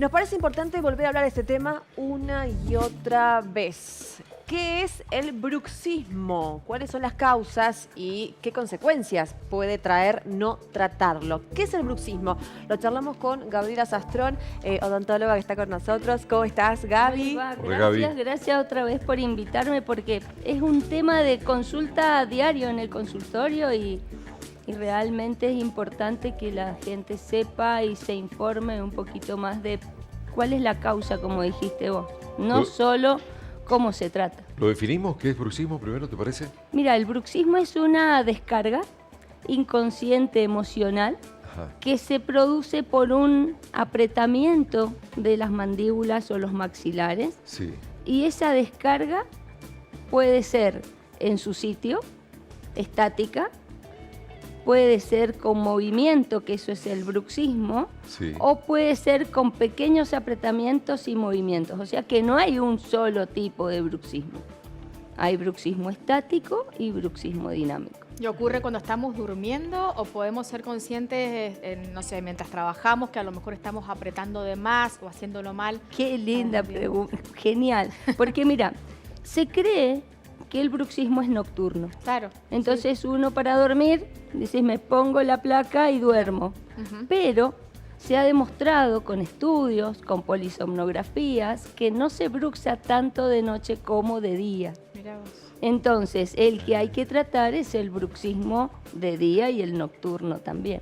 Nos parece importante volver a hablar de este tema una y otra vez. ¿Qué es el bruxismo? ¿Cuáles son las causas y qué consecuencias puede traer no tratarlo? ¿Qué es el bruxismo? Lo charlamos con Gabriela Sastrón, odontóloga que está con nosotros. ¿Cómo estás, Gaby? Gracias otra vez por invitarme, porque es un tema de consulta diario en el consultorio y realmente es importante que la gente sepa y se informe un poquito más de cuál es la causa, como dijiste vos, no solo cómo se trata. ¿Lo definimos? ¿Qué es bruxismo primero, te parece? Mira, el bruxismo es una descarga inconsciente emocional que se produce por un apretamiento de las mandíbulas o los maxilares. Sí. Y esa descarga puede ser en su sitio, estática, puede ser con movimiento, que eso es el bruxismo, Sí. o puede ser con pequeños apretamientos y movimientos. O sea que no hay un solo tipo de bruxismo. Hay bruxismo estático y bruxismo dinámico. ¿Y ocurre cuando estamos durmiendo o podemos ser conscientes, no sé, mientras trabajamos, que a lo mejor estamos apretando de más o haciéndolo mal? Qué linda pregunta, genial. Porque mira, se cree que el bruxismo es nocturno. Claro. Entonces uno para dormir, dices, me pongo la placa y duermo. Pero se ha demostrado con estudios, con polisomnografías, que no se bruxa tanto de noche como de día. Mirá vos. Entonces, el que hay que tratar es el bruxismo de día y el nocturno también.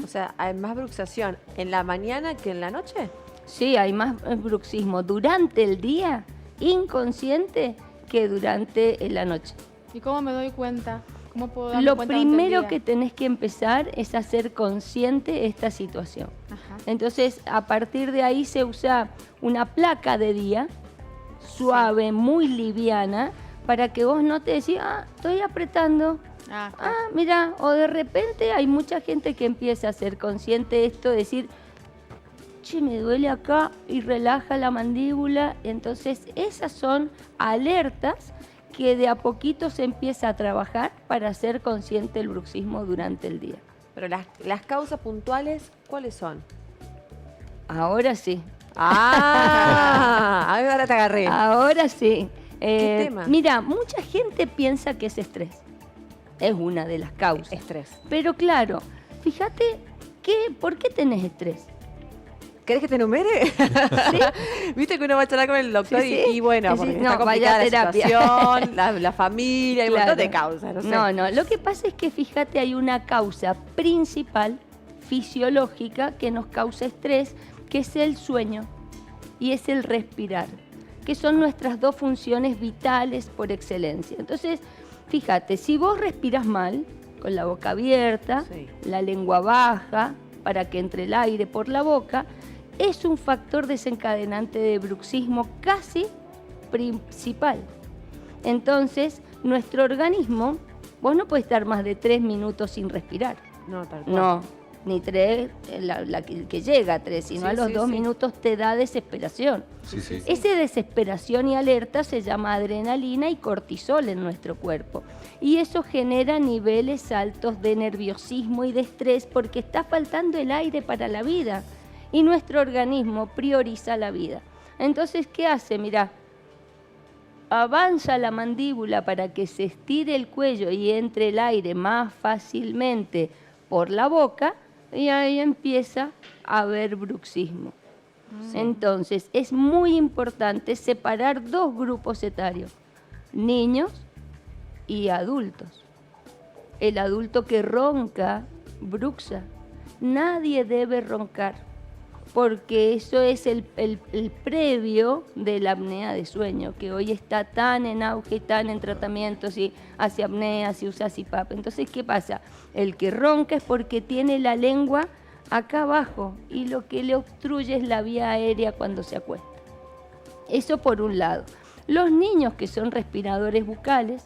O sea, ¿hay más bruxación en la mañana que en la noche? Sí, hay más bruxismo durante el día, inconsciente, que durante la noche. ¿Y cómo me doy cuenta? ¿Cómo puedo darme Lo cuenta durante el primero día? que tenés que empezar es hacer consciente esta situación. Ajá. Entonces, a partir de ahí se usa una placa de día, suave, muy liviana, para que vos no te decís, estoy apretando. Claro. Mira, o de repente hay mucha gente que empieza a ser consciente de esto, decir, che, me duele acá, y relaja la mandíbula. Entonces, esas son alertas que de a poquito se empieza a trabajar para hacer consciente el bruxismo durante el día. Pero las causas puntuales, ¿cuáles son? Ahora sí. Ahora te agarré. Ahora sí. ¿Qué tema? Mira, mucha gente piensa que es estrés. Es una de las causas. Estrés. Pero claro, fíjate, ¿por qué tenés estrés? ¿Querés que te enumere? ¿Sí? Viste que uno va a charlar con el doctor Sí, sí. y bueno, Sí, porque sí. está No, complicada vaya la terapia. situación, la familia, hay un montón de Claro. causas, no sé. No, lo que pasa es que fíjate, hay una causa principal fisiológica que nos causa estrés, que es el sueño y es el respirar, que son nuestras dos funciones vitales por excelencia. Entonces, fíjate, si vos respiras mal, con la boca abierta, Sí. la lengua baja, para que entre el aire por la boca, es un factor desencadenante de bruxismo casi principal. Entonces, nuestro organismo, vos no podés estar más de 3 minutos sin respirar. No, tal cual. No, ni 3, la que llega a 3, sino Sí, a los sí, 2 sí. minutos te da desesperación. Sí, sí. Esa desesperación y alerta se llama adrenalina y cortisol en nuestro cuerpo. Y eso genera niveles altos de nerviosismo y de estrés porque está faltando el aire para la vida. Y nuestro organismo prioriza la vida. Entonces, ¿qué hace? Mirá, avanza la mandíbula para que se estire el cuello y entre el aire más fácilmente por la boca, y ahí empieza a haber bruxismo. Entonces, es muy importante separar dos grupos etarios, niños y adultos. El adulto que ronca, bruxa. Nadie debe roncar, porque eso es el previo de la apnea de sueño, que hoy está tan en auge, tan en tratamiento, si hace apnea, si usa CPAP. Entonces, ¿qué pasa? El que ronca es porque tiene la lengua acá abajo y lo que le obstruye es la vía aérea cuando se acuesta. Eso por un lado. Los niños que son respiradores bucales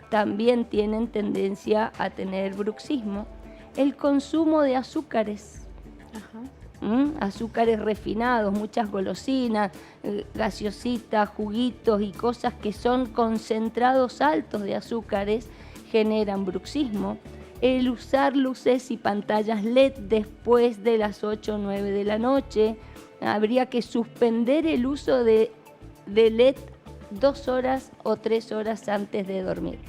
también tienen tendencia a tener bruxismo. El consumo de azúcares. Azúcares refinados, muchas golosinas, gaseositas, juguitos y cosas que son concentrados altos de azúcares generan bruxismo. El usar luces y pantallas LED después de las 8 o 9 de la noche, habría que suspender el uso de LED 2 horas o 3 horas antes de dormir.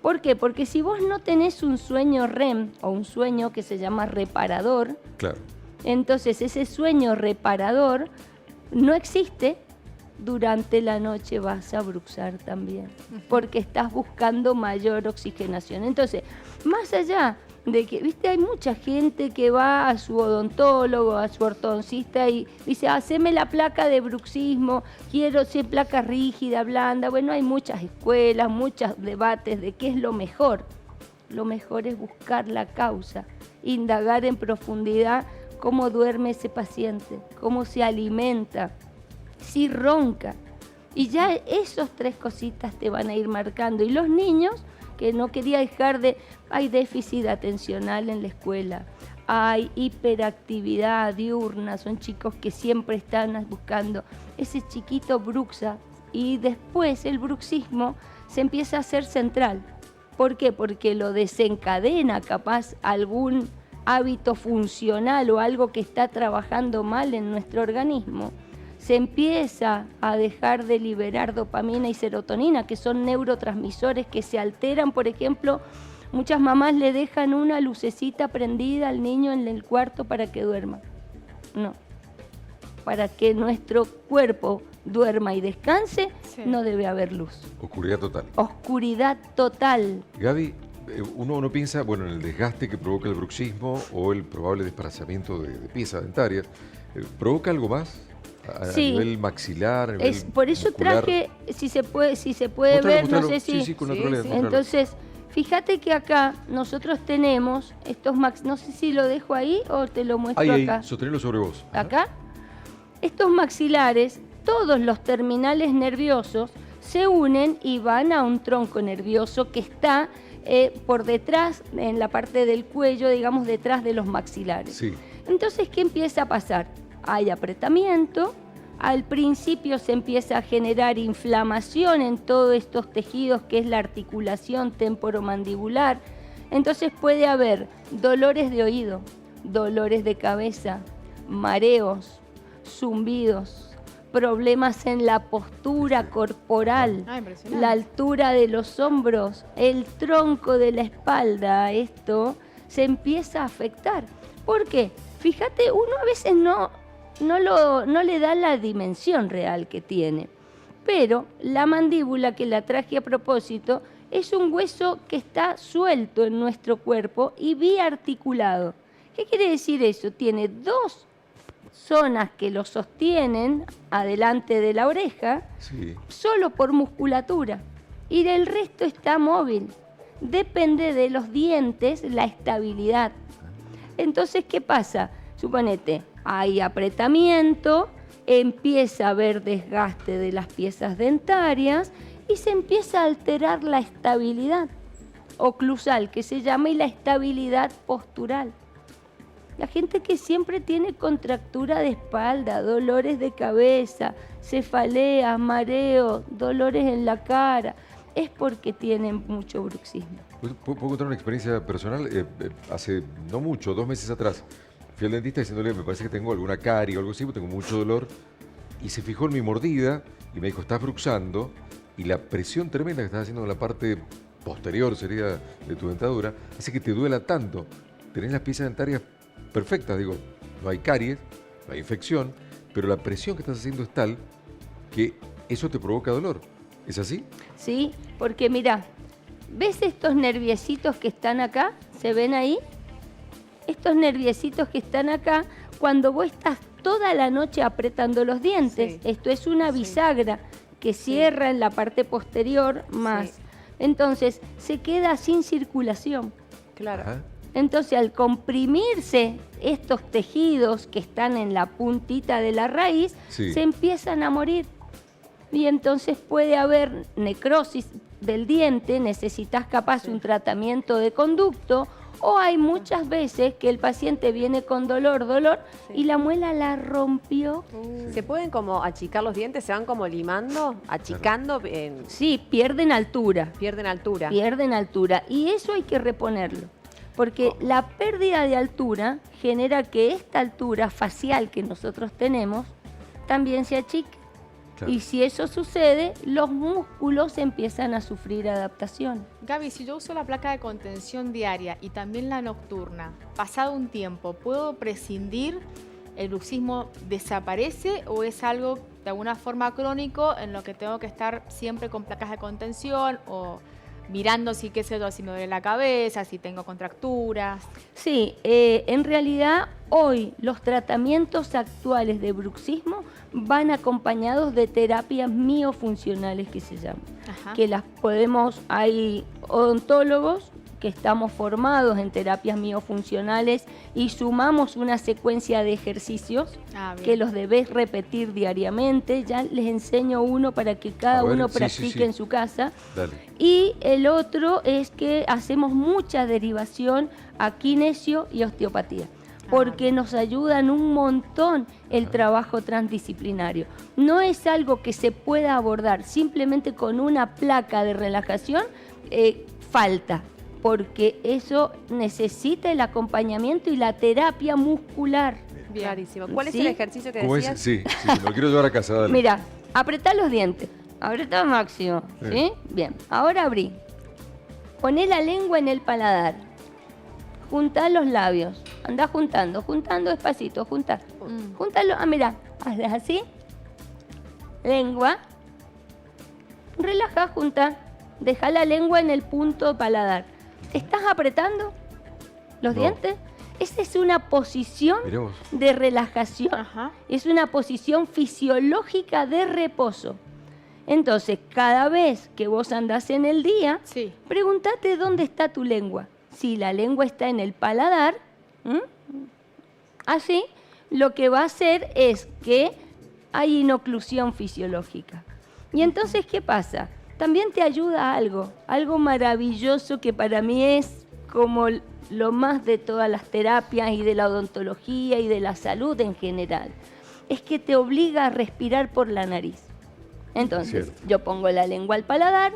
¿Por qué? Porque si vos no tenés un sueño REM o un sueño que se llama reparador, Claro. entonces ese sueño reparador no existe, durante la noche vas a bruxar también, porque estás buscando mayor oxigenación. Entonces, más allá de que, viste, hay mucha gente que va a su odontólogo, a su ortodoncista y dice, haceme la placa de bruxismo, quiero ser placa rígida, blanda. Bueno, hay muchas escuelas, muchos debates de qué es lo mejor. Lo mejor es buscar la causa, indagar en profundidad cómo duerme ese paciente, cómo se alimenta, si ronca. Y ya esos 3 cositas te van a ir marcando. Y los niños, que no quería dejar de... Hay déficit atencional en la escuela, hay hiperactividad diurna, son chicos que siempre están buscando. Ese chiquito bruxa y después el bruxismo se empieza a hacer central. ¿Por qué? Porque lo desencadena capaz algún hábito funcional o algo que está trabajando mal en nuestro organismo. Se empieza a dejar de liberar dopamina y serotonina, que son neurotransmisores que se alteran. Por ejemplo, muchas mamás le dejan una lucecita prendida al niño en el cuarto para que duerma. No. Para que nuestro cuerpo duerma y descanse, Sí. no debe haber luz. Oscuridad total. Oscuridad total. Gaby, uno piensa, bueno, en el desgaste que provoca el bruxismo o el probable desplazamiento de piezas dentarias. ¿Provoca algo más? A Sí. nivel maxilar, a nivel Por eso muscular. traje, si se puede Mostralo, ver, mostralo. no sé si... Sí, sí, con Sí, naturalidad, sí. mostralo. Entonces, fíjate que acá nosotros tenemos estos no sé si lo dejo ahí o te lo muestro Ahí, acá. sostenelo sobre vos. Ajá. Acá, estos maxilares, todos los terminales nerviosos se unen y van a un tronco nervioso que está por detrás, en la parte del cuello, digamos, detrás de los maxilares. Sí. Entonces, ¿qué empieza a pasar? Hay apretamiento, al principio se empieza a generar inflamación en todos estos tejidos, que es la articulación temporomandibular. Entonces puede haber dolores de oído, dolores de cabeza, mareos, zumbidos, problemas en la postura corporal, Ah, impresionante. la altura de los hombros, el tronco de la espalda. Esto se empieza a afectar. ¿Por qué? Fíjate, uno a veces no le da la dimensión real que tiene. Pero la mandíbula, que la traje a propósito, es un hueso que está suelto en nuestro cuerpo y biarticulado. ¿Qué quiere decir eso? Tiene 2 zonas que lo sostienen adelante de la oreja, Sí. solo por musculatura, y del resto está móvil. Depende de los dientes la estabilidad. Entonces, ¿qué pasa? Suponete, hay apretamiento, empieza a haber desgaste de las piezas dentarias y se empieza a alterar la estabilidad oclusal, que se llama, y la estabilidad postural. La gente que siempre tiene contractura de espalda, dolores de cabeza, cefaleas, mareos, dolores en la cara, es porque tienen mucho bruxismo. ¿Puedo contar una experiencia personal? Hace no mucho, 2 meses atrás, fui al dentista diciéndole, me parece que tengo alguna carie o algo así, porque tengo mucho dolor, y se fijó en mi mordida y me dijo, estás bruxando, y la presión tremenda que estás haciendo en la parte posterior, sería, de tu dentadura, hace que te duela tanto. Tenés las piezas dentarias perfectas, digo, no hay caries, no hay infección, pero la presión que estás haciendo es tal que eso te provoca dolor. ¿Es así? ¿Sí? Porque mira, ¿ves estos nerviecitos que están acá? ¿Se ven ahí? Estos nerviecitos que están acá, cuando vos estás toda la noche apretando los dientes, Sí. esto es una Sí. bisagra que cierra en la parte posterior más. Sí. Entonces, se queda sin circulación. Claro. Ajá. Entonces, al comprimirse estos tejidos que están en la puntita de la raíz, Sí. se empiezan a morir. Y entonces puede haber necrosis del diente, necesitas capaz un tratamiento de conducto, o hay muchas veces que el paciente viene con dolor, Sí. y la muela la rompió. ¿Se pueden como achicar los dientes? ¿Se van como limando, achicando? Sí, pierden altura. Pierden altura. Pierden altura y eso hay que reponerlo. Porque la pérdida de altura genera que esta altura facial que nosotros tenemos también se achique. Claro. Y si eso sucede, los músculos empiezan a sufrir adaptación. Gaby, si yo uso la placa de contención diaria y también la nocturna, pasado un tiempo, ¿puedo prescindir? ¿El bruxismo desaparece o es algo de alguna forma crónico en lo que tengo que estar siempre con placas de contención o mirando si, qué sé yo, si me duele la cabeza, si tengo contracturas? Sí, en realidad hoy los tratamientos actuales de bruxismo van acompañados de terapias miofuncionales que se llaman. Ajá. Que las podemos, hay odontólogos que estamos formados en terapias miofuncionales y sumamos una secuencia de ejercicios Ah, bien. que los debes repetir diariamente. Ya les enseño uno para que cada A ver, uno sí, sí, practique sí. en su casa. Dale. Y el otro es que hacemos mucha derivación a kinesio y osteopatía, porque nos ayudan un montón el trabajo transdisciplinario. No es algo que se pueda abordar simplemente con una placa de relajación, falta, porque eso necesita el acompañamiento y la terapia muscular. Bien. Clarísimo. ¿Cuál es ¿Sí? el ejercicio que ¿Cómo es? decías? Sí, sí, me lo quiero llevar a casa, dale. Mira, apretá los dientes, apretá máximo, Sí. ¿sí? Bien, ahora abrí. Poné la lengua en el paladar. Juntá los labios. Andá juntando despacito, juntá. Mm. Júntalo, mirá, hazlas así. Lengua. Relaja, junta. Deja la lengua en el punto paladar. ¿Te estás apretando los No. dientes? Esa es una posición Mirá vos. de relajación. Ajá. Es una posición fisiológica de reposo. Entonces, cada vez que vos andás en el día, Sí. pregúntate dónde está tu lengua. Si la lengua está en el paladar, así, lo que va a hacer es que hay inoclusión fisiológica. Y entonces, ¿qué pasa? También te ayuda algo maravilloso que para mí es como lo más de todas las terapias y de la odontología y de la salud en general. Es que te obliga a respirar por la nariz. Entonces, Cierto. yo pongo la lengua al paladar.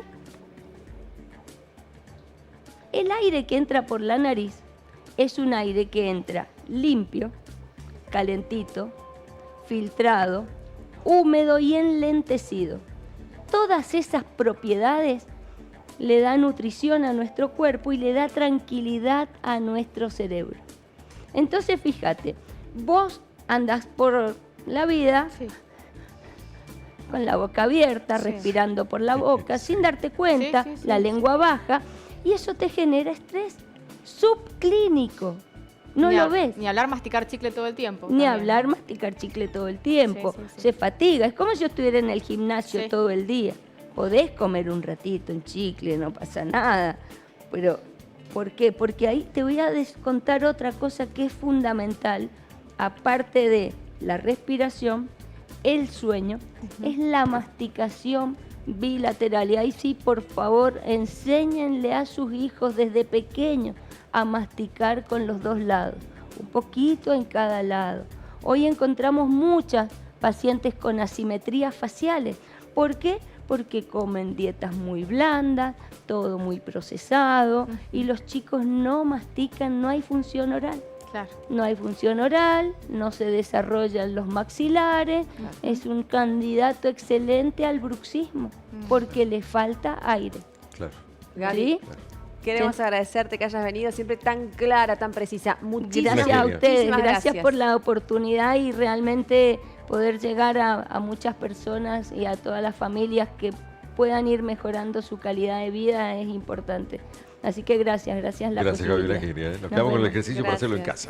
El aire que entra por la nariz es un aire que entra limpio, calentito, filtrado, húmedo y enlentecido. Todas esas propiedades le da nutrición a nuestro cuerpo y le da tranquilidad a nuestro cerebro. Entonces, fíjate, vos andás por la vida Sí. con la boca abierta, Sí. respirando por la boca, sin darte cuenta, Sí, sí, sí, la sí. lengua baja, y eso te genera estrés subclínico. No Ni lo a- ves. Ni hablar masticar chicle todo el tiempo. Ni también, hablar, ¿no? masticar chicle todo el tiempo. Sí, sí, sí. Se fatiga. Es como si yo estuviera en el gimnasio Sí. todo el día. Podés comer un ratito un chicle, no pasa nada. Pero, ¿por qué? Porque ahí te voy a contar otra cosa que es fundamental, aparte de la respiración, el sueño, es la masticación bilateral. Y ahí sí, por favor, enséñenle a sus hijos desde pequeños a masticar con los dos lados, un poquito en cada lado. Hoy encontramos muchas pacientes con asimetrías faciales. ¿Por qué? Porque comen dietas muy blandas, todo muy procesado, y los chicos no mastican, no hay función oral. Claro. No hay función oral, no se desarrollan los maxilares, es un candidato excelente al bruxismo, porque le falta aire. Claro. Gaby, ¿Sí? queremos agradecerte que hayas venido siempre tan clara, tan precisa. Muchísimas, Gracias a genia. ustedes, muchísimas gracias por la oportunidad y realmente poder llegar a muchas personas y a todas las familias que puedan ir mejorando su calidad de vida es importante. Así que gracias la Gracias, Gaby, la posibilidad. genia. Nos Nos quedamos con el vemos. ejercicio para hacerlo en Gracias. casa.